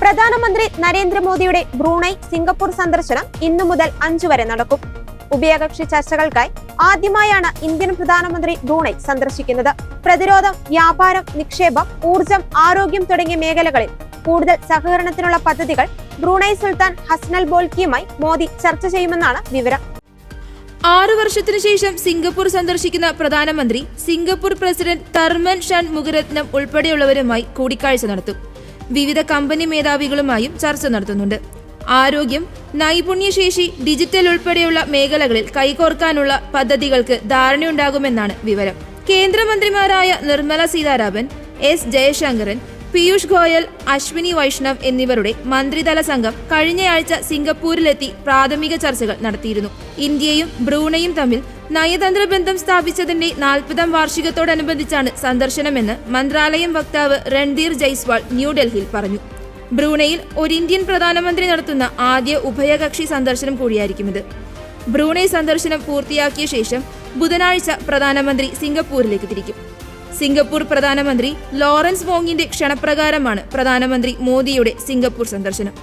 പ്രധാനമന്ത്രി നരേന്ദ്രമോദിയുടെ Brunei Singapore സന്ദർശനം ഇന്നു മുതൽ 5 വരെ നടക്കും. ഉഭയകക്ഷി ചർച്ചകൾക്കായി ആദ്യമായാണ് ഇന്ത്യൻ പ്രധാനമന്ത്രി ബ്രൂണൈ സന്ദർശിക്കുന്നത്. പ്രതിരോധം, വ്യാപാരം, നിക്ഷേപം, ഊർജം, ആരോഗ്യം തുടങ്ങിയ മേഖലകളിൽ കൂടുതൽ സഹകരണത്തിനുള്ള പദ്ധതികൾ ബ്രൂണൈ സുൽത്താൻ ഹസനൽ ബോൽക്കിയുമായി മോദി ചർച്ച ചെയ്യുമെന്നാണ് വിവരം. 6 വർഷത്തിനു ശേഷം സിംഗപ്പൂർ സന്ദർശിക്കുന്ന പ്രധാനമന്ത്രി സിംഗപ്പൂർ പ്രസിഡന്റ് തർമൻ ഷൺമുഖരത്നം ഉൾപ്പെടെയുള്ളവരുമായി കൂടിക്കാഴ്ച നടത്തും. വിവിധ കമ്പനി മേധാവികളുമായും ചർച്ച നടത്തുന്നുണ്ട്. ആരോഗ്യം, നൈപുണ്യശേഷി, ഡിജിറ്റൽ ഉൾപ്പെടെയുള്ള മേഖലകളിൽ കൈകോർക്കാനുള്ള പദ്ധതികൾക്ക് ധാരണയുണ്ടാകുമെന്നാണ് വിവരം. കേന്ദ്രമന്ത്രിമാരായ നിർമ്മല സീതാരാമൻ, എസ് ജയശങ്കരൻ, പീയൂഷ് ഗോയൽ, അശ്വിനി വൈഷ്ണവ് എന്നിവരുടെ മന്ത്രിതല സംഘം കഴിഞ്ഞയാഴ്ച സിംഗപ്പൂരിലെത്തി പ്രാഥമിക ചർച്ചകൾ നടത്തിയിരുന്നു. ഇന്ത്യയും ബ്രൂണൈയും തമ്മിൽ നയതന്ത്ര ബന്ധം സ്ഥാപിച്ചതിന്റെ 40ാം വാർഷികത്തോടനുബന്ധിച്ചാണ് സന്ദർശനമെന്ന് മന്ത്രാലയം വക്താവ് രൺധീർ ജയ്സ്വാൾ ന്യൂഡൽഹിയിൽ പറഞ്ഞു. ബ്രൂണൈയിൽ ഒരു ഇന്ത്യൻ പ്രധാനമന്ത്രി നടത്തുന്ന ആദ്യ ഉഭയകക്ഷി സന്ദർശനം കൂടിയായിരിക്കും ഇത്. ബ്രൂണൈ സന്ദർശനം പൂർത്തിയാക്കിയ ശേഷം ബുധനാഴ്ച പ്രധാനമന്ത്രി സിംഗപ്പൂരിലേക്ക് തിരിക്കും. സിംഗപ്പൂർ പ്രധാനമന്ത്രി ലോറൻസ് വോങ്ങിന്റെ ക്ഷണപ്രകാരമാണ് പ്രധാനമന്ത്രി മോദിയുടെ സിംഗപ്പൂർ സന്ദർശനം.